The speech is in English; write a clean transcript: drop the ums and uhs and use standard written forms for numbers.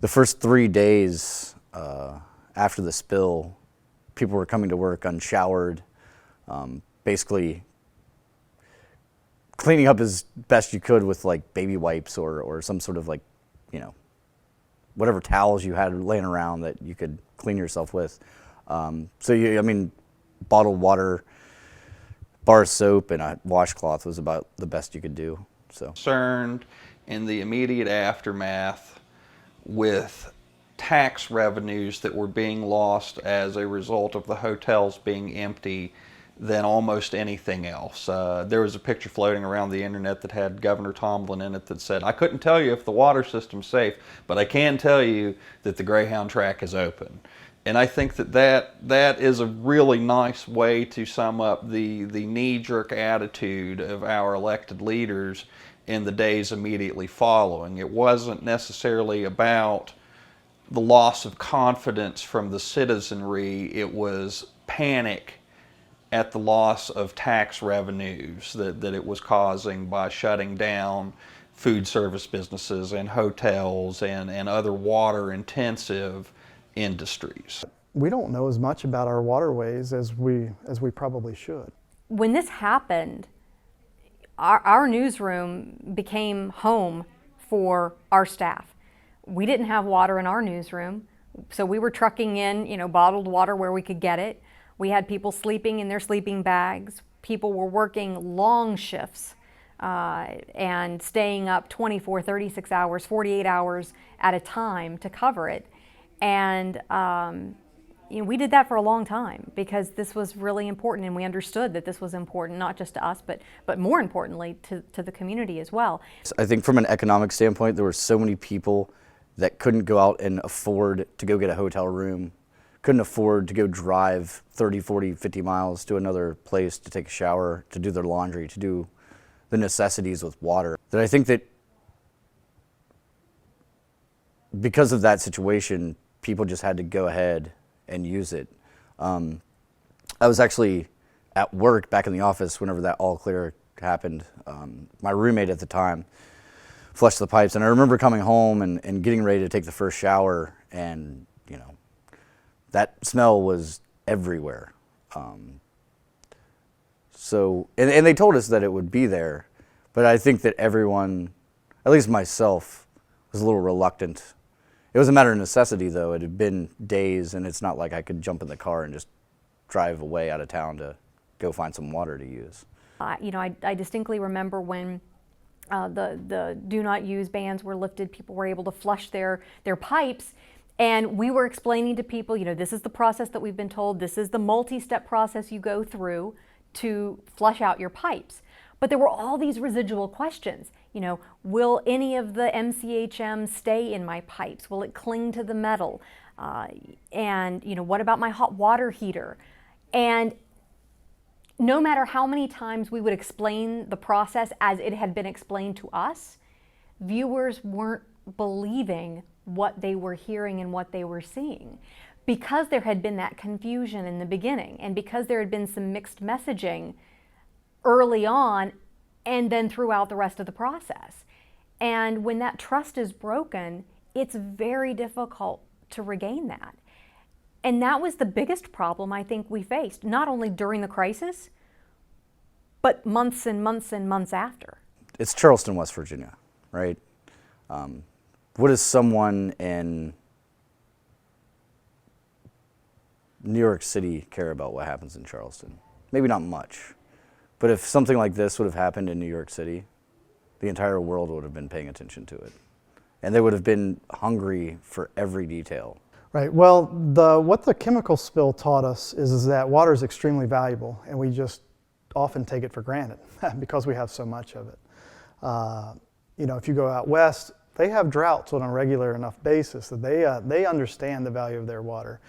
The first 3 days after the spill, people were coming to work unshowered, basically cleaning up as best you could with like baby wipes or some sort of like, whatever towels you had laying around that you could clean yourself with. Bottled water, bar of soap, and a washcloth was about the best you could do. So concerned in the immediate aftermath with tax revenues that were being lost as a result of the hotels being empty than almost anything else. There was a picture floating around the internet that had Governor Tomlin in it that said, "I couldn't tell you if the water system's safe, but I can tell you that the Greyhound track is open." And I think that is a really nice way to sum up the knee-jerk attitude of our elected leaders in the days immediately following. It wasn't necessarily about the loss of confidence from the citizenry. It was panic at the loss of tax revenues that it was causing by shutting down food service businesses and hotels and other water-intensive industries. We don't know as much about our waterways as we probably should. When this happened, our newsroom became home for our staff. We didn't have water in our newsroom, so we were trucking in, bottled water where we could get it. We had people sleeping in their sleeping bags. People were working long shifts and staying up 24, 36 hours, 48 hours at a time to cover it. And we did that for a long time because this was really important, and we understood that this was important, not just to us, but more importantly to the community as well. I think from an economic standpoint, there were so many people that couldn't go out and afford to go get a hotel room, couldn't afford to go drive 30, 40, 50 miles to another place to take a shower, to do their laundry, to do the necessities with water. That I think that because of that situation, people just had to go ahead and use it. I was actually at work back in the office whenever that all clear happened. My roommate at the time flushed the pipes, and I remember coming home and getting ready to take the first shower, and that smell was everywhere. And they told us that it would be there, but I think that everyone, at least myself, was a little reluctant. It was a matter of necessity, though. It had been days, and it's not like I could jump in the car and just drive away out of town to go find some water to use. I distinctly remember when the do not use bans were lifted, people were able to flush their pipes, and we were explaining to people, this is the process that we've been told, this is the multi-step process you go through to flush out your pipes. But there were all these residual questions. Will any of the MCHM stay in my pipes? Will it cling to the metal? And what about my hot water heater? And no matter how many times we would explain the process as it had been explained to us, viewers weren't believing what they were hearing and what they were seeing. Because there had been that confusion in the beginning, and because there had been some mixed messaging early on and then throughout the rest of the process. And when that trust is broken, it's very difficult to regain that. And that was the biggest problem I think we faced, not only during the crisis, but months and months and months after. It's Charleston, West Virginia, right? What does someone in New York City care about what happens in Charleston? Maybe not much. But if something like this would have happened in New York City, the entire world would have been paying attention to it. And they would have been hungry for every detail. Right. Well, what the chemical spill taught us is that water is extremely valuable, and we just often take it for granted because we have so much of it. If you go out west, they have droughts on a regular enough basis that they understand the value of their water.